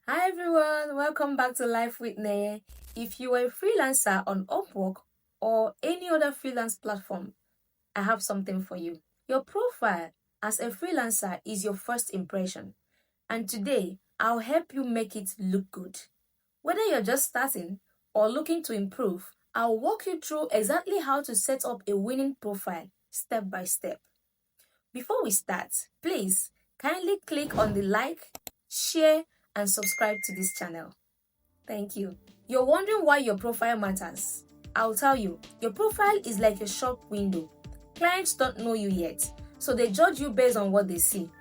Hi everyone, welcome back to Life with Nenye. If you are a freelancer on Upwork or any other freelance platform, I have something for you. Your profile as a freelancer is your first impression, and today I'll help you make it look good. Whether you're just starting or looking to improve, I'll walk you through exactly how to set up a winning profile step by step. Before we start, please kindly click on the like, share, and subscribe to this channel. Thank you. You're wondering why your profile matters. I'll tell you, your profile is like a shop window. Clients don't know you yet, so they judge you based on what they see.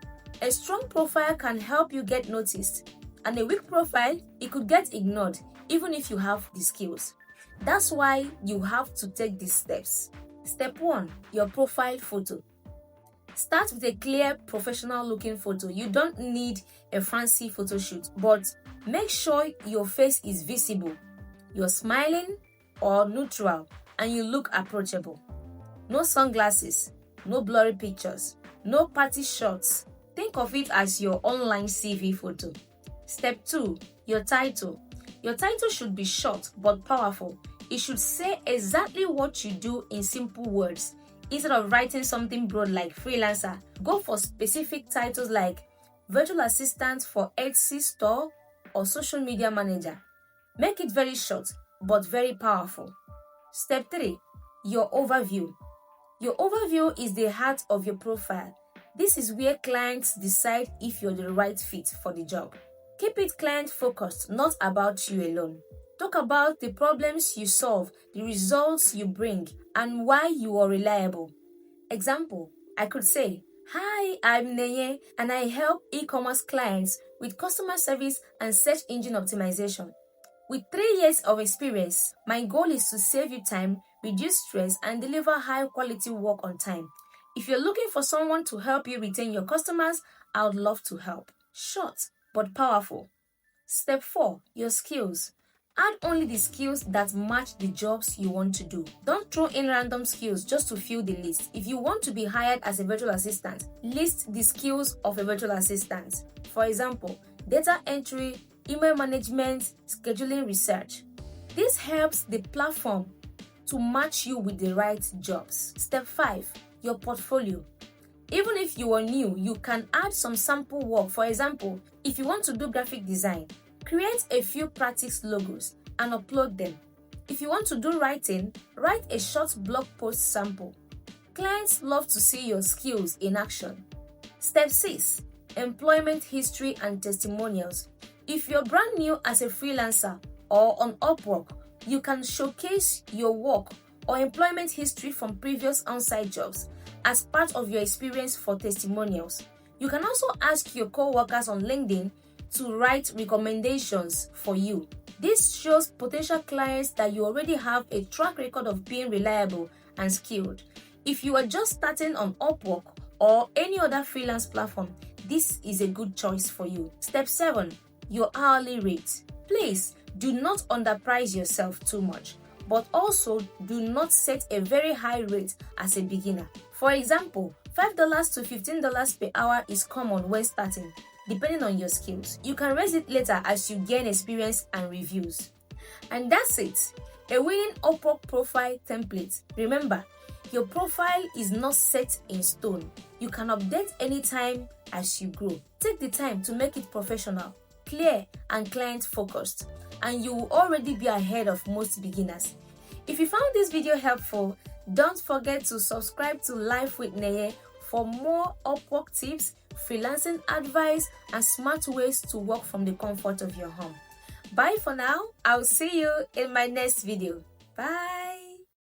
A strong profile can help you get noticed, and a weak profile, it could get ignored even if you have the skills. That's why you have to take these steps. Step 1. Your profile photo. Start with a clear, professional looking photo. You don't need a fancy photo shoot, but make sure your face is visible. You're smiling or neutral and you look approachable. No sunglasses, no blurry pictures, no party shots. Think of it as your online CV photo. Step 2. Your title. Your title should be short but powerful. It should say exactly what you do in simple words. Instead of writing something broad like freelancer, go for specific titles like virtual assistant for Etsy store or social media manager. Make it very short but very powerful. Step 3. Your overview. Your overview is the heart of your profile. This is where clients decide if you're the right fit for the job. Keep it client focused, not about you alone. Talk about the problems you solve, the results you bring, and why you are reliable. Example, I could say, "Hi, I'm Nenye, and I help e-commerce clients with customer service and search engine optimization. With 3 years of experience, my goal is to save you time, reduce stress, and deliver high-quality work on time. If you're looking for someone to help you retain your customers, I would love to help." Short but powerful. Step 4. Your skills. Add only the skills that match the jobs you want to do. Don't throw in random skills just to fill the list. If you want to be hired as a virtual assistant, list the skills of a virtual assistant. For example, data entry, email management, scheduling research. This helps the platform to match you with the right jobs. Step 5. Your portfolio. Even if you are new, you can add some sample work. For example, if you want to do graphic design, create a few practice logos and upload them. If you want to do writing, write a short blog post sample. Clients love to see your skills in action. Step 6. Employment history and testimonials. If you're brand new as a freelancer or on Upwork, you can showcase your work or employment history from previous on-site jobs as part of your experience for testimonials. You can also ask your co-workers on LinkedIn to write recommendations for you. This shows potential clients that you already have a track record of being reliable and skilled. If you are just starting on Upwork or any other freelance platform, this is a good choice for you. Step 7. Your hourly rate. Please do not underprice yourself too much, but also do not set a very high rate as a beginner. For example, $5 to $15 per hour is common when starting, depending on your skills. You can raise it later as you gain experience and reviews. And that's it. A winning Upwork profile template. Remember, your profile is not set in stone. You can update anytime as you grow. Take the time to make it professional, clear, and client-focused, and you will already be ahead of most beginners. If you found this video helpful, don't forget to subscribe to Life with Nenye for more Upwork tips, freelancing advice, and smart ways to work from the comfort of your home. Bye for now. I'll see you in my next video. Bye.